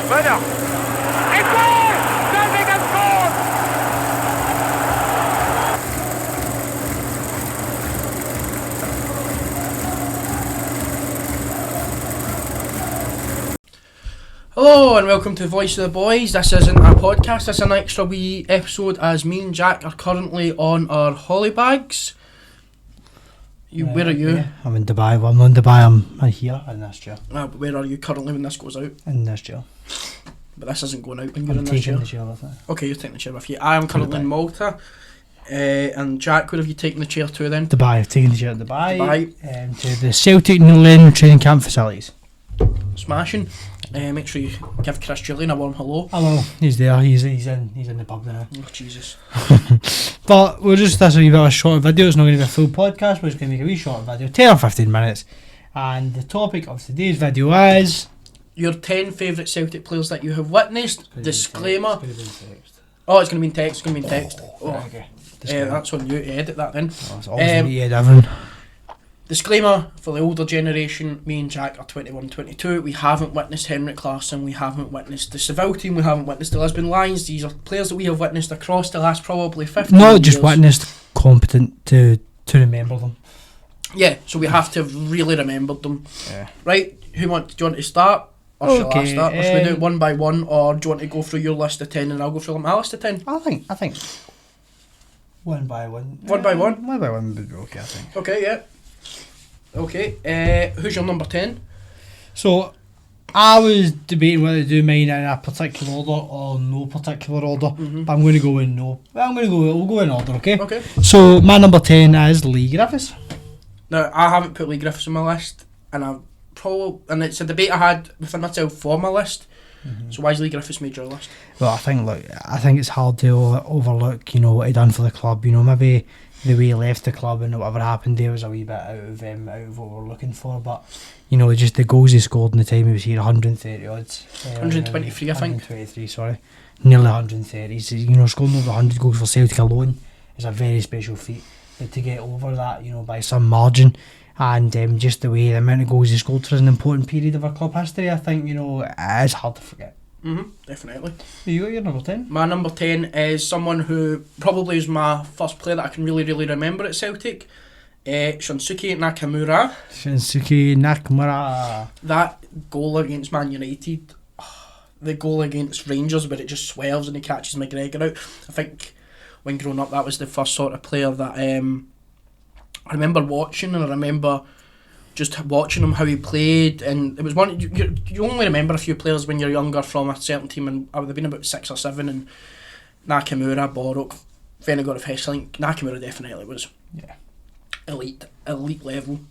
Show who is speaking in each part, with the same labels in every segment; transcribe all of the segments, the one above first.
Speaker 1: Winner. It's goal! Celtic has scored!
Speaker 2: Hello and welcome to Voice of the Boys. This isn't a podcast, this is an extra wee episode as me and Jack are currently on our holly bags. Where are you?
Speaker 3: I'm in Dubai. Well, I'm not in Dubai, I'm here in this chair.
Speaker 2: But where are you currently when this goes out?
Speaker 3: In this chair.
Speaker 2: But this isn't going out when you're
Speaker 3: I'm
Speaker 2: in this chair.
Speaker 3: taking the chair with me.
Speaker 2: Okay, you're taking the chair with you. I am currently in Malta. And Jack, where have you taken the chair to then?
Speaker 3: Dubai. I've taken the chair to Dubai.
Speaker 2: Dubai.
Speaker 3: To the Celtic Lane training camp facilities.
Speaker 2: Smashing. Make sure you give Chris Julian a warm hello.
Speaker 3: Hello. He's there. He's in the pub now.
Speaker 2: Oh Jesus.
Speaker 3: But we'll just, that's a wee bit of a short video. It's not going to be a full podcast. We're just going to make a wee short video, 10 or 15 minutes. And the topic of today's video is
Speaker 2: your 10 favourite Celtic players that you have witnessed. Disclaimer.
Speaker 3: It's going to be in text.
Speaker 2: Oh, it's going to be in text. It's going to be in text.
Speaker 3: Right, okay.
Speaker 2: That's on you to edit that then.
Speaker 3: Oh, it's always me, everyone.
Speaker 2: Disclaimer, for the older generation, me and Jack are 21, 22. We haven't witnessed Henrik Larsson, we haven't witnessed the Seville team, we haven't witnessed the Lisbon Lions. These are players that we have witnessed across the last probably 15
Speaker 3: Not
Speaker 2: years.
Speaker 3: just witnessed, competent to remember them.
Speaker 2: Yeah, so we have to have really remembered them.
Speaker 3: Yeah.
Speaker 2: Right, do you want to start? Or shall I
Speaker 3: Okay,
Speaker 2: start? Or should we do it one by one? Or do you want to go through your list of 10 and I'll go through my list of 10?
Speaker 3: I think one by one.
Speaker 2: One by one?
Speaker 3: One by one would be okay, I think.
Speaker 2: Okay, yeah. Okay, who's your number 10?
Speaker 3: So, I was debating whether to do mine in a particular order or no particular order, but I'm going to go in no. Well, we'll go in order, okay?
Speaker 2: Okay.
Speaker 3: So, my number 10 is Lee Griffiths.
Speaker 2: Now, I haven't put Lee Griffiths on my list, and it's a debate I had within myself for my list. So why is Lee Griffiths made your list?
Speaker 3: Well, I think it's hard to overlook, what he done for the club. Maybe the way he left the club and whatever happened there was a wee bit out of what we're looking for. But just the goals he scored in the time he was here, 130 odds,
Speaker 2: 123, I think.
Speaker 3: 123, sorry, nearly 130. Scoring over 100 goals for Celtic alone is a very special feat. But to get over that, by some margin. And just the amount of goals he scored for an important period of our club history, I think, it is hard to forget.
Speaker 2: Definitely.
Speaker 3: You got your number 10?
Speaker 2: My number 10 is someone who probably is my first player that I can really, really remember at Celtic. Shunsuke Nakamura. That goal against Man United, the goal against Rangers where it just swerves and he catches McGregor out. I think when growing up that was the first sort of player that I remember watching, and I remember just watching him how he played, and it was one you only remember a few players when you're younger from a certain team, and I would have been about 6 or 7, and Nakamura, Borok, Venegor of Hesselink, Nakamura definitely was elite level.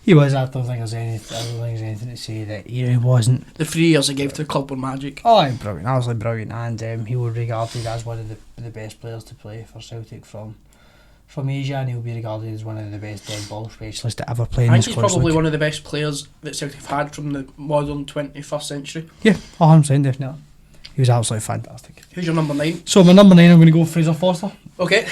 Speaker 3: He was. I don't think there's anything to say that he wasn't.
Speaker 2: The 3 years he gave to the club were magic.
Speaker 3: Oh, brilliant, absolutely brilliant, and he was regarded as one of the best players to play for Celtic from Asia, and he'll be regarded as one of the best dead ball specialists to ever play in this
Speaker 2: I think
Speaker 3: club.
Speaker 2: he's probably one of the best players that Celtic have had from the modern 21st century.
Speaker 3: Yeah, 100%, definitely. He was absolutely fantastic.
Speaker 2: Who's your number 9?
Speaker 3: So my number 9, I'm going to go Fraser Forster.
Speaker 2: Okay.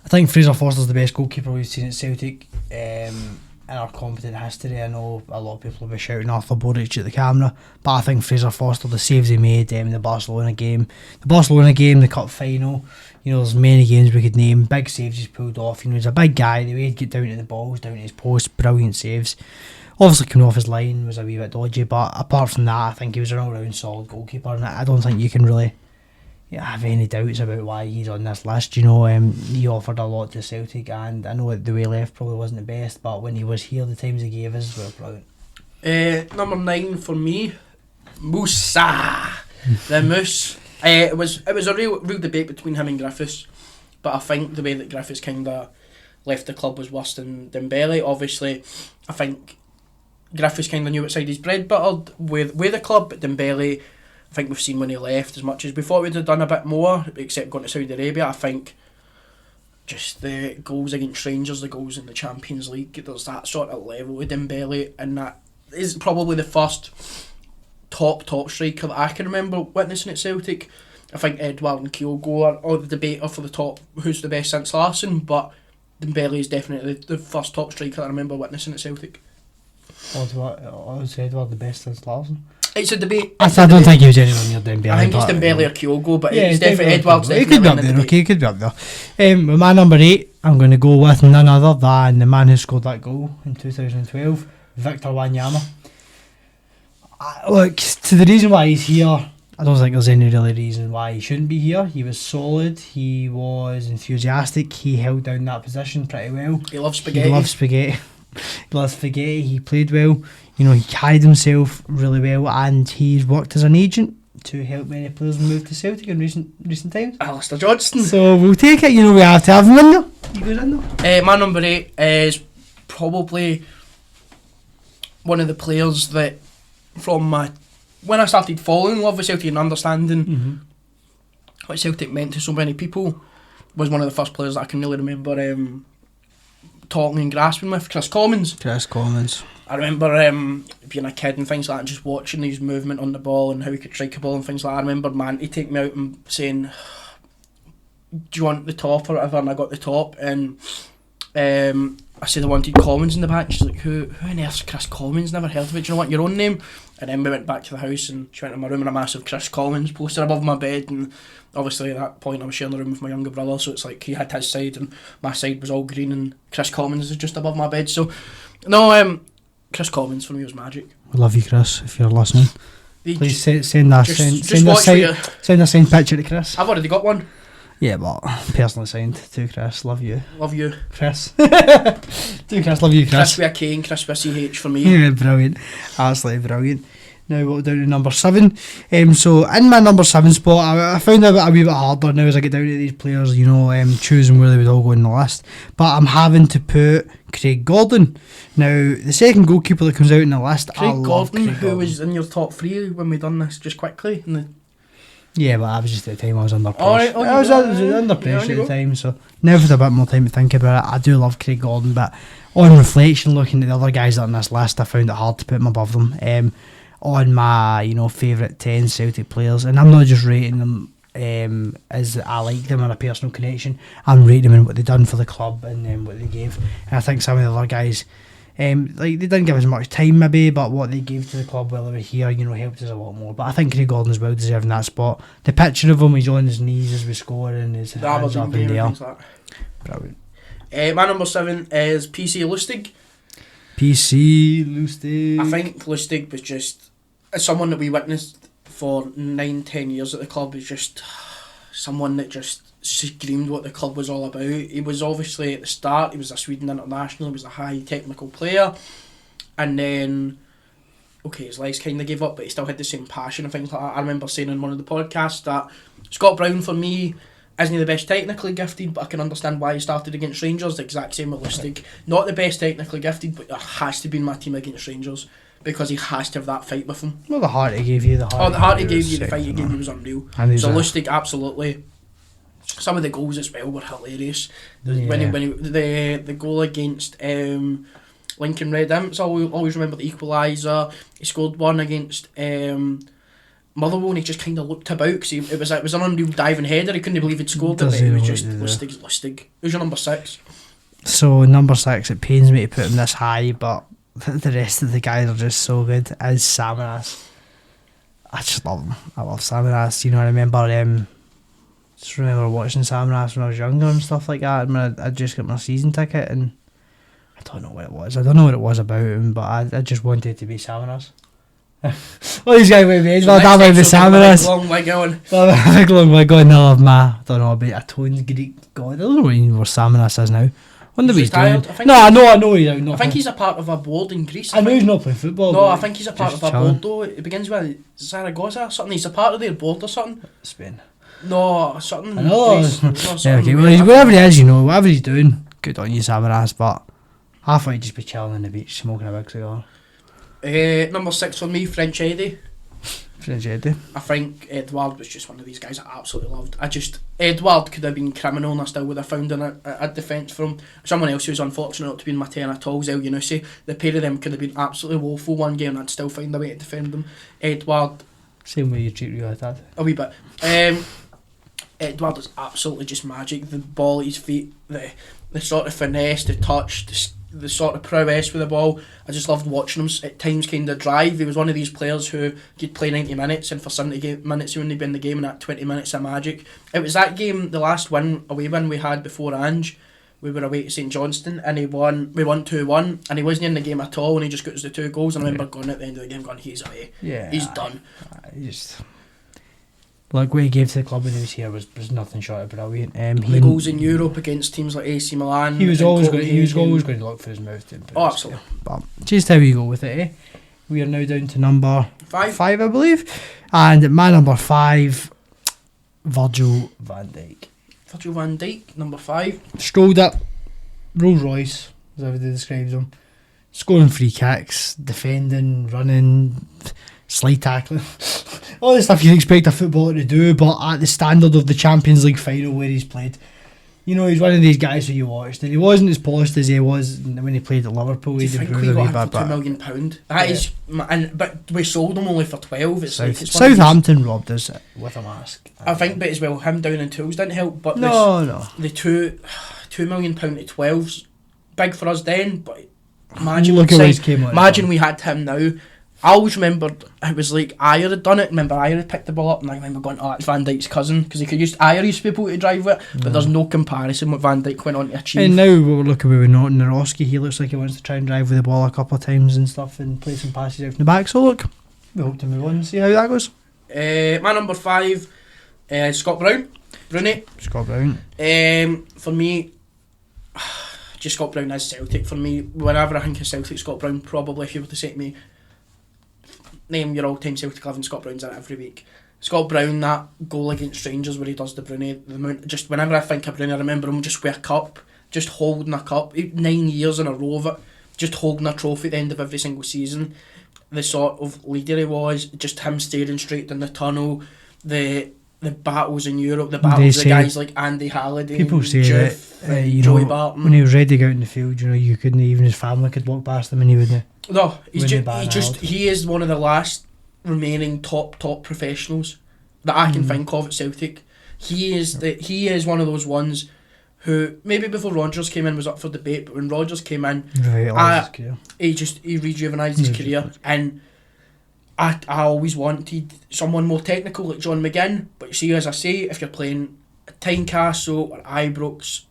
Speaker 3: I think Fraser Forster's the best goalkeeper we've seen at Celtic in our competent history. I know a lot of people will be shouting Arthur Boric at the camera, but I think Fraser Forster, the saves he made in the Barcelona game, the cup final, there's many games we could name, big saves he's pulled off. He's a big guy, the way he'd get down to the balls, down to his post, brilliant saves. Obviously coming off his line was a wee bit dodgy, but apart from that, I think he was an all-round solid goalkeeper, and I don't think you can really have any doubts about why he's on this list. He offered a lot to Celtic, and I know the way he left probably wasn't the best, but when he was here, the times he gave us were brilliant.
Speaker 2: Number 9 for me, Moussa, the Moose. It was a real debate between him and Griffiths, but I think the way that Griffiths kind of left the club was worse than Dembele. Obviously, I think Griffiths kind of knew what side he's bread buttered with the club, but Dembele, I think we've seen when he left, as much as we thought we'd have done a bit more, except going to Saudi Arabia, I think just the goals against Rangers, the goals in the Champions League, there's that sort of level with Dembele, and that is probably the first top striker that I can remember witnessing at Celtic. I think Edouard and Kyogo are all the debate for the top, who's the best since Larsson, but Dembele is definitely the first top striker that I remember witnessing at Celtic.
Speaker 3: I would say Edouard the best since Larsson.
Speaker 2: It's a debate.
Speaker 3: I don't think he was anywhere near Dembele.
Speaker 2: I think it's Dembele or Kyogo, but it's definitely Edouard's
Speaker 3: He could be up
Speaker 2: definitely in the
Speaker 3: there,
Speaker 2: debate.
Speaker 3: okay, he could be up there. With my number 8, I'm going to go with none other than the man who scored that goal in 2012, Victor Wanyama. Look, to the reason why he's here, I don't think there's any really reason why he shouldn't be here. He was solid, he was enthusiastic, he held down that position pretty well.
Speaker 2: He loves spaghetti.
Speaker 3: He loves spaghetti. He loves spaghetti, he played well. You know, he carried himself really well, and he's worked as an agent to help many players move to Celtic in recent times.
Speaker 2: Alistair Johnston.
Speaker 3: So we'll take it, you know, we have to have him in there. He goes in there.
Speaker 2: My number 8 is probably one of the players that, from when I started falling in love with Celtic and understanding what Celtic meant to so many people, was one of the first players that I can really remember talking and grasping with, Chris Commons. I remember being a kid and things like that, and just watching his movement on the ball and how he could strike a ball and things like that. I remember Manty taking me out and saying, do you want the top or whatever, and I got the top, and I said I wanted Commons in the back. She's like, who on earth's Chris Commons? Never heard of it. Do you know what your own name? And then we went back to the house, and she went in my room and a massive Chris Commons poster above my bed, and obviously at that point I was sharing the room with my younger brother, so it's like he had his side and my side was all green and Chris Commons is just above my bed. So no, Chris Commons for me was magic.
Speaker 3: We love you, Chris, if you're listening. Please send a signed picture to Chris.
Speaker 2: I've already got one.
Speaker 3: Yeah, but personally signed to Chris. Love you.
Speaker 2: Love you.
Speaker 3: Chris. To Chris, love you, Chris.
Speaker 2: Chris with a K and Chris with a CH for me.
Speaker 3: Yeah, brilliant. Absolutely brilliant. Now we're down to number 7. So in my number 7 spot, I found it a wee bit harder now as I get down to these players, you know, choosing where they would all go in the list. But I'm having to put Craig Gordon. Now, the second goalkeeper that comes out in the list,
Speaker 2: Craig Gordon, who was in your top 3 when we done this, just quickly.
Speaker 3: Yeah, but I was just at the time I was under pressure.
Speaker 2: Alright,
Speaker 3: I was under pressure at the time, so now I've had a bit more time to think about it. I do love Craig Gordon, but on reflection, looking at the other guys that are on this list, I found it hard to put him above them. On my, you know, favourite 10 Celtic players, and I'm not just rating them as I like them in a personal connection. I'm rating them in what they done for the club and what they gave. And I think some of the other guys, like they didn't give as much time maybe, but what they gave to the club while they were here, you know, helped us a lot more. But I think Craig Gordon's well deserving that spot. The picture of him, he's on his knees as we score and his hands up in the air. Brilliant.
Speaker 2: My number 7 is PC Lustig.
Speaker 3: PC Lustig.
Speaker 2: I think Lustig was just, as someone that we witnessed for 9-10 years at the club, is just someone that just screamed what the club was all about. He was obviously at the start, he was a Sweden international, he was a high technical player, and then his legs kind of gave up, but he still had the same passion and things like that. I remember saying in one of the podcasts that Scott Brown for me isn't the best technically gifted, but I can understand why he started against Rangers. The exact same with Lustig. Not the best technically gifted, but it has to be in my team against Rangers, because he has to have that fight with him.
Speaker 3: Well, the heart he gave you, the
Speaker 2: heart he gave you, the fight he gave you was unreal. So Lustig, absolutely. Some of the goals as well were hilarious. When the goal against Lincoln Red Imps, I always remember the equaliser. He scored one against Motherwell, and he just kind of looked about because it was an unreal diving header. He couldn't believe he'd scored it, but it was just Lustig. Who's your number 6?
Speaker 3: So number 6, it pains me to put him this high, but the rest of the guys are just so good. Is Samaras. I just love him. I love Samaras. You know, I remember watching Samaras when I was younger and stuff like that. And I just got my season ticket, and I don't know what it was. I don't know what it was about him, but I just wanted to be Samaras. Well, these guys with me. So that might be Samaras.
Speaker 2: Long way going.
Speaker 3: Big long way going. I love I don't know, about a toned Greek god. I don't know what Samaras is now. Wonder what he's doing. I know he's out.
Speaker 2: I think he's a part of a board in Greece.
Speaker 3: I know he's not playing football.
Speaker 2: No, I think he's a part of a board though. It begins with Zaragoza or something. He's a part of their board or something.
Speaker 3: Spain.
Speaker 2: No, something.
Speaker 3: I know.
Speaker 2: Yeah,
Speaker 3: okay, well, whatever he is, you know, whatever he's doing, good on you, Samaras. But I thought he'd just be chilling on the beach, smoking a big cigar.
Speaker 2: Number 6 for me, French Eddie. I think Edouard was just one of these guys I absolutely loved. Edouard could have been criminal and I still would have found a defence from someone else who was unfortunate not to be in my 10 at all. El Yunusi. The pair of them could have been absolutely woeful one game and I'd still find a way to defend them. Edouard.
Speaker 3: Same way you treat Rio Haddad.
Speaker 2: A wee bit. Edouard is absolutely just magic. The ball at his feet, the sort of finesse, the touch, the sort of prowess with the ball. I just loved watching him at times kind of drive. He was one of these players who could play 90 minutes, and for 70 minutes he wouldn't be in the game, and that 20 minutes of magic. It was that game, the last away win we had before Ange. We were away to St Johnstone and we won 2-1, and he wasn't in the game at all, and he just got us the 2 goals, and I remember going at the end of the game going, he's away.
Speaker 3: Yeah.
Speaker 2: He's done.
Speaker 3: Like what he gave to the club when he was here was nothing short of brilliant.
Speaker 2: The goals in Europe against teams like AC Milan.
Speaker 3: He was always going to look for his mouth to.
Speaker 2: Oh, absolutely.
Speaker 3: But just how you go with it, eh? We are now down to number
Speaker 2: 5,
Speaker 3: I believe, and at my number 5, Virgil van Dijk.
Speaker 2: Virgil van Dijk, number 5.
Speaker 3: Strolled up, Rolls Royce, as everybody describes him. Scoring free kicks, defending, running, slide tackling. All the stuff you'd expect a footballer to do, but at the standard of the Champions League final where he's played. You know, he's one of these guys who you watched, and he wasn't as polished as he was when he played at Liverpool.
Speaker 2: Do you think we got him for £2 million? That is, but we sold him only for 12. It's
Speaker 3: Southampton robbed us with a mask.
Speaker 2: I think, but as well, him down in tools didn't help. But the £2 million to 12's big for us then. But imagine we had him now. I always remembered it was like Ayer had done it. Remember Ayer had picked the ball up, and I remember going, "Oh, it's Van Dijk's cousin," because he could use Ayer used to be able to drive it, but there's no comparison what Van Dijk went on to achieve.
Speaker 3: And now we're looking with Naroski. He looks like he wants to try and drive with the ball a couple of times and stuff, and play some passes out from the back. So look, we hope to move on and see how that goes.
Speaker 2: My number 5, Scott Brown.
Speaker 3: Scott Brown.
Speaker 2: For me, just Scott Brown as Celtic. For me, whenever I think of Celtic, Scott Brown. Probably, if you were to say to me, name your all-time Celtic 11, Scott Brown's in it every week. Scott Brown, that goal against Rangers where he does the Brunei, just whenever I think of Brunei, I remember him just with a cup, just holding a cup, 9 years in a row of it, just holding a trophy at the end of every single season. The sort of leader he was, just him staring straight down the tunnel, the battles in Europe, the battles of guys like Andy Halliday,
Speaker 3: people say
Speaker 2: Jeff, Joey Barton.
Speaker 3: When he was ready to go out in the field, you know, you couldn't, even his family could walk past him and he wouldn't.
Speaker 2: No, he is one of the last remaining top professionals that I can think of at Celtic. He is one of those ones who maybe before Rodgers came in was up for debate, but when Rodgers came in, he rejuvenised his career, and I always wanted someone more technical like John McGinn, but see, as I say, if you're playing Tynecastle or Ibrox,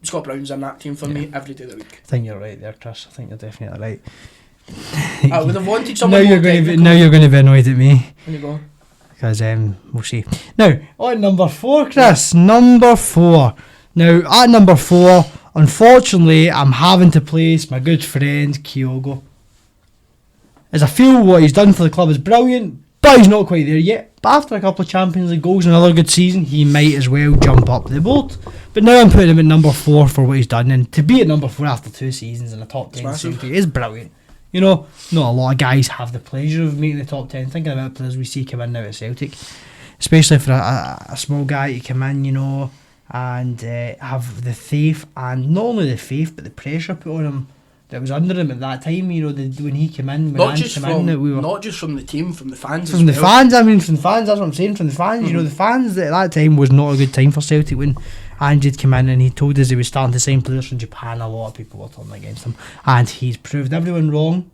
Speaker 2: Scott Brown's in that team for me every day of the week.
Speaker 3: I think you're right there, Chris. I think you're definitely right.
Speaker 2: I would have wanted someone
Speaker 3: now you're going to be annoyed at me.
Speaker 2: There you go.
Speaker 3: Because we'll see. Now, on number 4, Chris. Number 4. Now, at number 4, unfortunately, I'm having to place my good friend Kyogo. As I feel what he's done for the club is brilliant, but he's not quite there yet. But after a couple of Champions League goals and another good season, he might as well jump up the board. But now I'm putting him at number 4 for what he's done, and to be at number 4 after 2 seasons in the top 10 Celtic is brilliant. You know, not a lot of guys have the pleasure of making the top 10. Thinking about players we see come in now at Celtic, especially for a small guy to come in, you know, and have the faith, and not only the faith but the pressure put on him that was under him at that time. You know, when he came in,
Speaker 2: not just from the team, from the fans.
Speaker 3: From the fans, I mean, from the fans. That's what I'm saying. From the fans, you know, the fans at that time was not a good time for Celtic when Ange had come in and he told us he was starting to sign players from Japan. A lot of people were turning against him, and he's proved everyone wrong.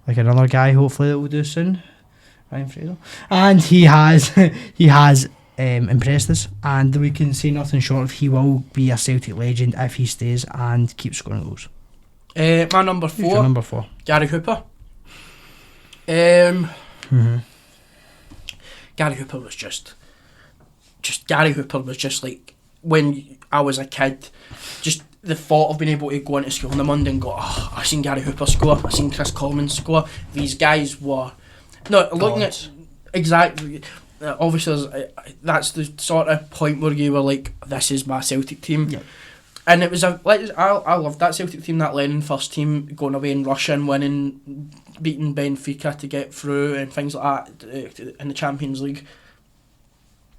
Speaker 3: Like another guy, hopefully that will do soon, Ryan Fraser, and he has impressed us, and we can say nothing short of he will be a Celtic legend if he stays and keeps scoring goals.
Speaker 2: My number 4.
Speaker 3: Number 4.
Speaker 2: Gary Hooper. Gary Hooper was just Gary Hooper was just like when I was a kid, just the thought of being able to go into school on the Monday and go, oh, I seen Gary Hooper score, I seen Chris Coleman score. These guys were looking at exactly. Obviously, that's the sort of point where you were like, this is my Celtic team. Yep. And it was I loved that Celtic team, that Lennon first team, going away in Russia and winning, beating Benfica to get through and things like that in the Champions League.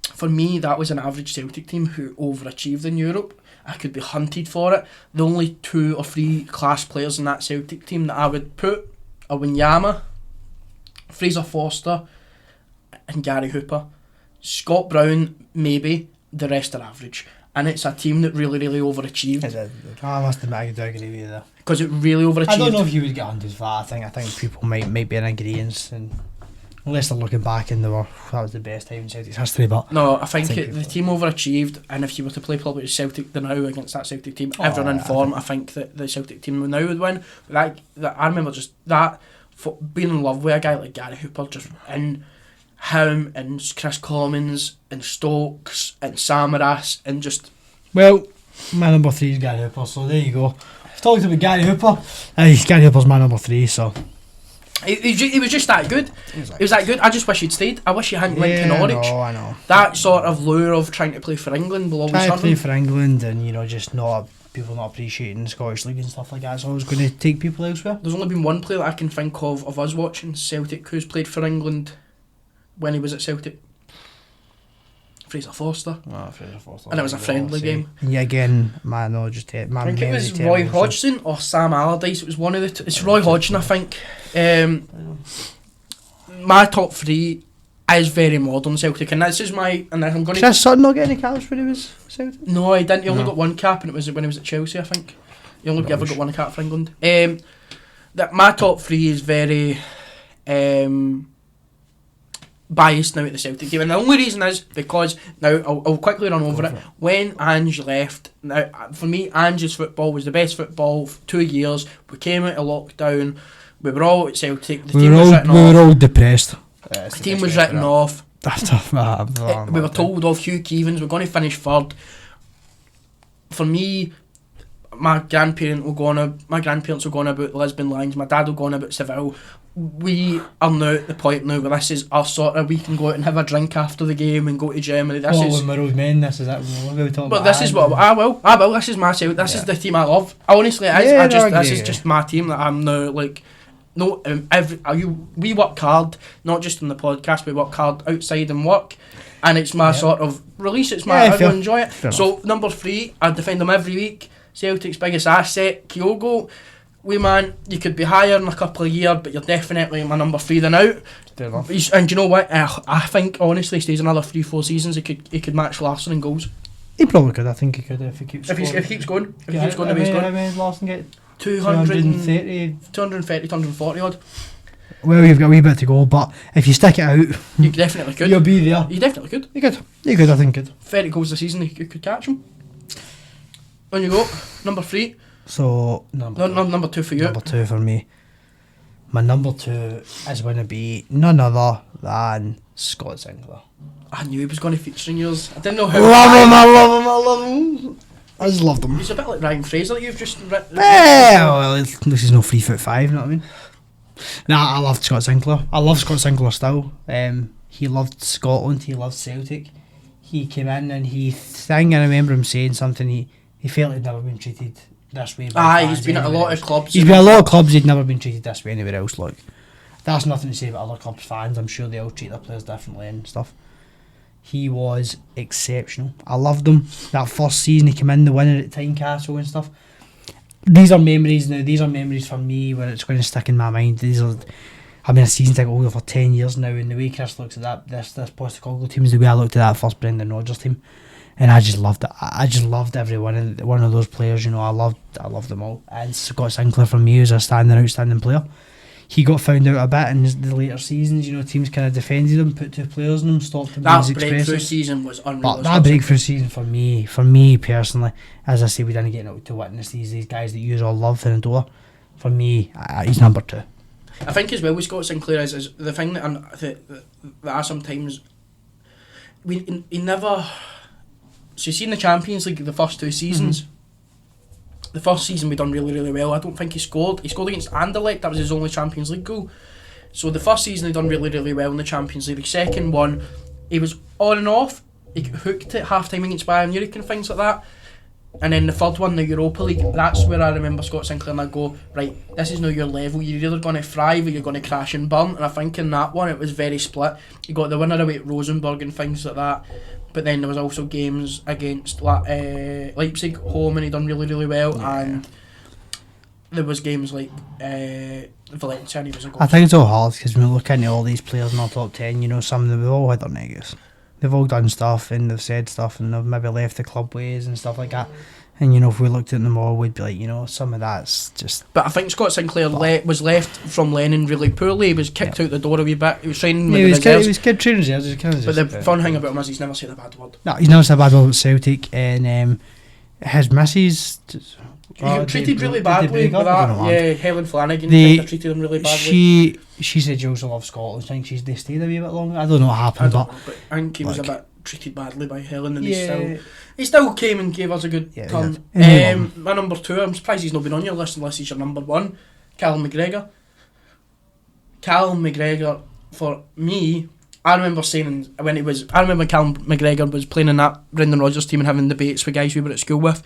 Speaker 2: For me, that was an average Celtic team who overachieved in Europe. I could be hunted for it. The only 2 or 3 class players in that Celtic team that I would put are Wanyama, Fraser Forster and Gary Hooper. Scott Brown, maybe. The rest are average. and it's a team that really, really overachieved.
Speaker 3: I must admit, I do agree with you there.
Speaker 2: Because it really overachieved.
Speaker 3: I don't know if you would get 100 for that. I think people might be in agreement, and unless they're looking back and that was the best time in Celtic's history. But
Speaker 2: no, I think the team overachieved, and if you were to play probably Celtic now against that Celtic team, everyone in form, I think that the Celtic team now would win. But that I remember just that being in love with a guy like Gary Hooper, just in him and Chris Commons and Stokes and Samaras and just.
Speaker 3: Well, my number 3 is Gary Hooper, so there you go. I've talked about Gary Hooper. Gary Hooper's my number 3, so.
Speaker 2: He was just that good. He was that good. I just wish he'd stayed. I wish he hadn't went to Norwich.
Speaker 3: I know.
Speaker 2: That sort of lure of trying to play for England will always
Speaker 3: try to
Speaker 2: hurt
Speaker 3: play
Speaker 2: him.
Speaker 3: for England, and just people not appreciating the Scottish League and stuff like that. So I was going to take people elsewhere.
Speaker 2: There's only been one player that I can think of us watching Celtic who's played for England when he was at Celtic. Fraser Forster.
Speaker 3: Fraser Forster.
Speaker 2: And it was a friendly game.
Speaker 3: Yeah, again, I
Speaker 2: think it was Roy Hodgson or Sam Allardyce. It was one of the two. It's Roy Hodgson, I think. My top 3 is very modern Celtic, and this is and I'm going to.
Speaker 3: Chris Sutton not getting any caps when he was Celtic?
Speaker 2: No, he didn't. He only got one cap, and it was when he was at Chelsea, I think. He only ever got one cap for England. That my top 3 is very biased now at the Celtic team, and the only reason is because now I'll quickly run over it. When Ange left, now for me, Ange's football was the best football for 2 years. We came out of lockdown. We were all at Celtic. We
Speaker 3: were all depressed.
Speaker 2: The team was written off.
Speaker 3: That's tough.
Speaker 2: We were told off Hugh Keevins, we're going to finish 3rd. For me, my grandparents will go on about the Lisbon Lions, my dad will go on about Seville. We are now at the point now where this is our sort of, we can go out and have a drink after the game and go to Germany. This is
Speaker 3: when we're old men, this is it. We're talking
Speaker 2: but this is what I will. This is my Celtic. This is the team I love. Honestly, it is. This is just my team that I'm now like. No, we work hard, not just on the podcast. We work hard outside and work, and it's my sort of release. It's my I enjoy it. So number 3, I defend them every week. Celtic's biggest asset, Kyogo. Man, you could be higher in a couple of years, but you're definitely my number 3 then out. And you know what? I think honestly, stays another 3-4 seasons. He could match Larsson in goals.
Speaker 3: He probably could. I think he could if he keeps.
Speaker 2: If he keeps going. If he keeps going the way he's going.
Speaker 3: How many did Larsson get?
Speaker 2: 230, 240 odd.
Speaker 3: Well, you've got a wee bit to go, but if you stick it out,
Speaker 2: you definitely could.
Speaker 3: You'll be there.
Speaker 2: You definitely could.
Speaker 3: You could. I think you could.
Speaker 2: 30 goals a season, you could catch him. On you go. Number 3.
Speaker 3: So
Speaker 2: number 2 for you.
Speaker 3: Number 2 for me. My number 2 is going to be none other than Scott Sinclair.
Speaker 2: I knew he was going to feature in yours. I didn't know how.
Speaker 3: I love him. I just loved him.
Speaker 2: He's a bit like Ryan Fraser that you've just written.
Speaker 3: Well, this is no 3'5", you know what I mean? Nah, I loved Scott Sinclair. I love Scott Sinclair still. He loved Scotland, he loved Celtic. He came in and I remember him saying something, he felt he'd never been treated this way by fans.
Speaker 2: He's been at a lot of clubs.
Speaker 3: He's been at a lot of clubs, he'd never been treated this way anywhere else. Look, that's nothing to say about other clubs' fans. I'm sure they all treat their players differently and stuff. He was exceptional. I loved him. That first season he came in, the winner at Tynecastle and stuff. These are memories now. These are memories for me where it's going to stick in my mind. I've been a season ticket holder for 10 years now, and the way Chris looks at this Postecoglou team is the way I looked at that first Brendan Rodgers team, and I just loved it. I just loved every one of those players. I loved them all. And Scott Sinclair for me was a outstanding player. He got found out a bit in the later seasons. Teams kind of defended him, put 2 players in him, stopped him.
Speaker 2: That breakthrough season was unreal.
Speaker 3: But that breakthrough season for me personally, as I say, we didn't get to witness these guys that you all love and adore. For me, he's number 2.
Speaker 2: I think as well with Scott Sinclair is the thing that I sometimes he never. So you see in the Champions League the first 2 seasons. Mm-hmm. The first season we done really, really well. I don't think he scored. He scored against Anderlecht. That was his only Champions League goal. So the first season he done really, really well in the Champions League. The second one, he was on and off. He got hooked at half time against Bayern Munich and things like that. And then the third one, the Europa League, that's where I remember Scott Sinclair and I go, right, this is now your level. You're either going to thrive or you're going to crash and burn. And I think in that one it was very split. You got the winner away at Rosenborg and things like that. But then there was also games against Leipzig home and he done really, really well. Yeah. And there was games like Valencia and he was a goal.
Speaker 3: I think it's all hard because when we look into all these players in our top 10, some of them have all had their negatives. they've all done stuff and they've said stuff and they've maybe left the club ways and stuff like that. And you know, if we looked at them all, we'd be like, you know, some of that's just.
Speaker 2: But I think Scott Sinclair was left from Lennon really poorly. He was kicked out the door a wee bit. He was training with the reserves.
Speaker 3: He was good training reserves.
Speaker 2: But the fun thing about him is he's never said a bad word.
Speaker 3: No, he's never said a bad word about Celtic. And his missus.
Speaker 2: He got treated really badly with that. Yeah, Helen Flanagan treated him really badly.
Speaker 3: She said she also loves Scotland. I think they stayed a wee bit longer. I don't know what happened,
Speaker 2: but I think he was a bit treated badly by Helen, and he still came and gave us a good turn. My number 2, I'm surprised he's not been on your list unless he's your number 1, Callum McGregor. Callum McGregor, for me, I remember Callum McGregor was playing in that Brendan Rodgers team and having debates with guys we were at school with.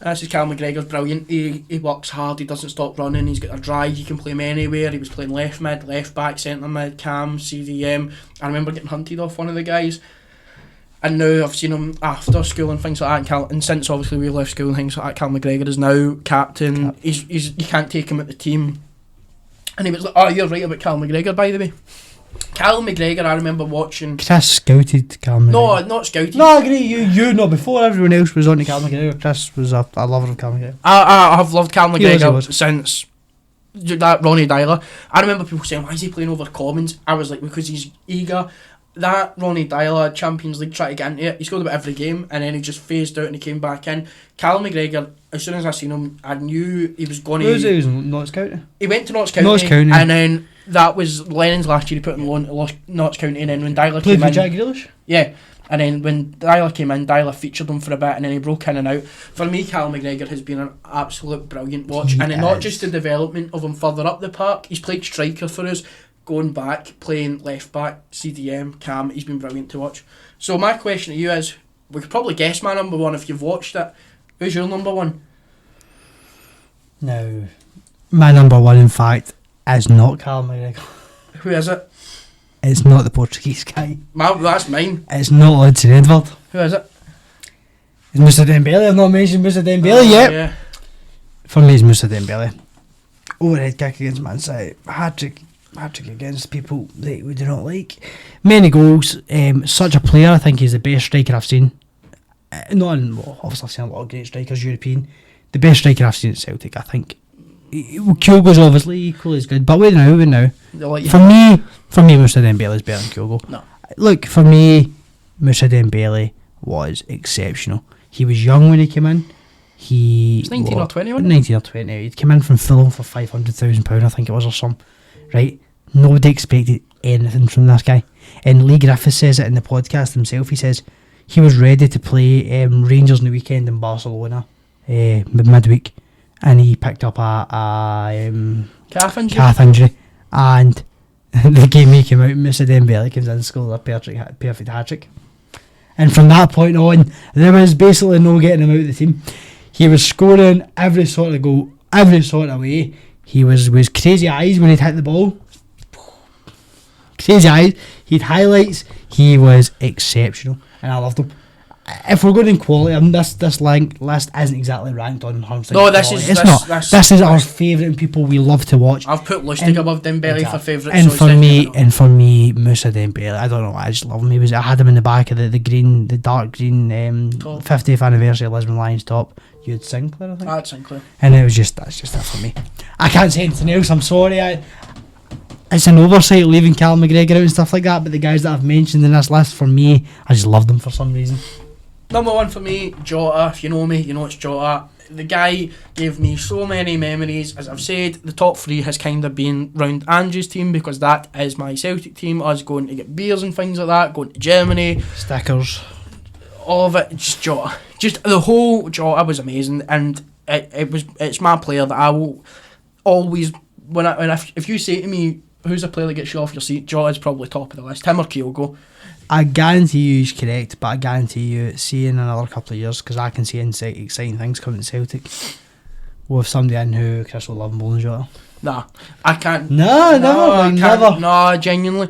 Speaker 2: This is Callum McGregor's brilliant. He works hard, he doesn't stop running, he's got a drive, he can play him anywhere. He was playing left mid, left back, centre mid, cam, CDM. I remember getting hunted off one of the guys. And now I've seen him after school and things like that, and since obviously we left school and things like that, Cal McGregor is now captain. He's you can't take him at the team. And he was like, "Oh, you're right about Cal McGregor, by the way." Cal McGregor, I remember watching.
Speaker 3: Chris scouted Cal McGregor.
Speaker 2: No, not scouted.
Speaker 3: No, I agree. You know, before everyone else was on to Cal McGregor, Chris was a lover of Cal McGregor. I
Speaker 2: have loved Cal McGregor since that Ronnie Dyler. I remember people saying, "Why is he playing over Commons?" I was like, because he's eager. That Ronnie Dyler Champions League tried to get into it. He scored about every game and then he just phased out and he came back in. Cal McGregor, as soon as I seen him, I knew he was going to.
Speaker 3: Who was he? He was in Notts County.
Speaker 2: He went to Notts County. And then that was Lennon's last year. He put him on to Notts County, and then when Dyler came in,
Speaker 3: Jack Grealish.
Speaker 2: Yeah, and then when Dyler came in, Dyler featured him for a bit, and then he broke in and out. For me, Cal McGregor has been an absolute brilliant watch, and not just the development of him further up the park. He's played striker for us. Going back, playing left back, CDM, cam, he's been brilliant to watch. So my question to you is, we could probably guess my number 1 if you've watched it. Who's your number 1?
Speaker 3: No, my number 1 in fact is not Cal McGregor.
Speaker 2: Who is it?
Speaker 3: It's not the Portuguese guy.
Speaker 2: That's mine.
Speaker 3: It's not Hudson Edward.
Speaker 2: Who is it?
Speaker 3: It's Moussa Dembele. I've not mentioned Moussa Dembele yet. Yeah. For me, it's Moussa Dembele. Overhead kick against Man City. Hat-trick against people that we do not like. Many goals. Such a player. I think he's the best striker I've seen. Obviously I've seen a lot of great strikers, European. The best striker I've seen at Celtic, I think. Kyogo's obviously equally as good, but wait now. For me, Moussa Dembele is better than Kyogo. No. Look, for me, Moussa Dembele was exceptional. He was young when he came in. He was
Speaker 2: 19 or 20,
Speaker 3: 19 or 20. He'd come in from Fulham for £500,000, I think it was, or something. Right? Nobody expected anything from this guy. And Lee Griffiths says it in the podcast himself. He says he was ready to play Rangers on the weekend in Barcelona midweek, and he picked up a calf injury. And the game he came out, Moussa Dembele comes in and scores a perfect hat-trick. And from that point on, there was basically no getting him out of the team. He was scoring every sort of goal, every sort of way. He was crazy eyes when he'd hit the ball. Crazy eyes. He'd highlights. He was exceptional, and I loved him. If we're going in quality, this list isn't exactly ranked on Harmstead.
Speaker 2: No,
Speaker 3: this is our favourite and people we love to watch.
Speaker 2: I've put Lustig above Dembele for favourite.
Speaker 3: And for me, Moussa Dembele, I don't know, I just love him. I had him in the back of the dark green 50th anniversary of Lisbon Lions top. You had Sinclair, I think.
Speaker 2: That's Sinclair.
Speaker 3: And that's just that for me. I can't say anything else. I'm sorry. It's an oversight leaving Callum McGregor out and stuff like that. But the guys that I've mentioned in this list, for me, I just love them for some reason.
Speaker 2: Number 1 for me, Jota. If you know me, you know it's Jota. The guy gave me so many memories. As I've said, the top 3 has kind of been round Andrew's team, because that is my Celtic team. Us going to get beers and things like that, going to Germany,
Speaker 3: stickers,
Speaker 2: all of it. Just Jota. Just the whole Jota was amazing, and it's my player that I will always if you say to me who's a player that gets you off your seat, Jota's probably top of the list. Him or Kyogo.
Speaker 3: I guarantee you he's correct, but I guarantee you, see in another couple of years, because I can see exciting things coming to Celtic with somebody in who Chris will love more than Jota.
Speaker 2: Nah, I can't.
Speaker 3: Never.
Speaker 2: No, genuinely.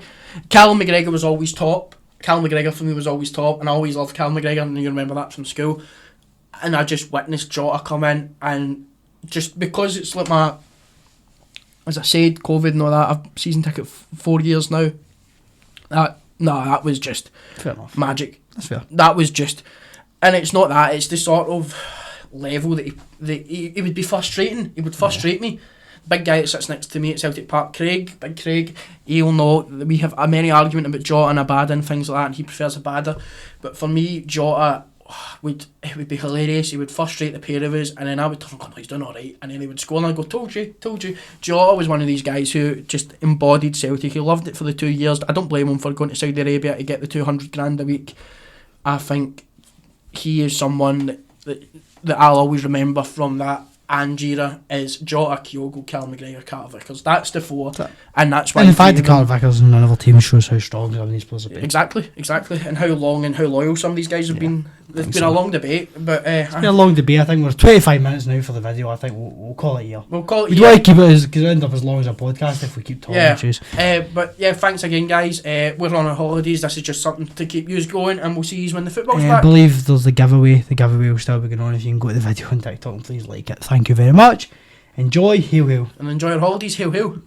Speaker 2: Callum McGregor was always top. Callum McGregor for me was always top, and I always loved Callum McGregor, and you remember that from school. And I just witnessed Jota come in, and just because it's like as I said, COVID and all that, I've season ticket 4 years now. That nah, that was just
Speaker 3: Fair enough.
Speaker 2: magic.
Speaker 3: That's fair.
Speaker 2: That was just, and it's not that. It's the sort of level that he would be frustrating. He would frustrate me. Big guy that sits next to me at Celtic Park, Big Craig, he'll know that we have a many argument about Jota and Abada and things like that, and he prefers Abada. But for me, Jota it would be hilarious. He would frustrate the pair of us, and then I would turn, he's doing alright, and then he would score and I'd go, told you. Jota was one of these guys who just embodied Celtic. He loved it for the 2 years. I don't blame him for going to Saudi Arabia to get the 200 grand a week. I think he is someone that I'll always remember from that Ange era is Jota, Kyogo, Callum McGregor, Carter Vickers. That's the four, and that's why.
Speaker 3: And in fact, the Carter Vickers in another team shows how strong some of these players have been.
Speaker 2: Exactly, and how long and how loyal some of these guys have been. There's been a long debate, but
Speaker 3: it's been a long debate. I think we're 25 minutes now for the video. I think we'll call it here.
Speaker 2: We'll call it.
Speaker 3: We'd want to keep it because it'll end up as long as a podcast if we keep talking.
Speaker 2: But thanks again, guys. We're on our holidays. This is just something to keep you going, and we'll see you when the football's back.
Speaker 3: I believe there's the giveaway. The giveaway will still be going on. If you can go to the video on TikTok and please like it. Thank you very much. Enjoy. Hail, hail.
Speaker 2: And enjoy your holidays. Hail, hail.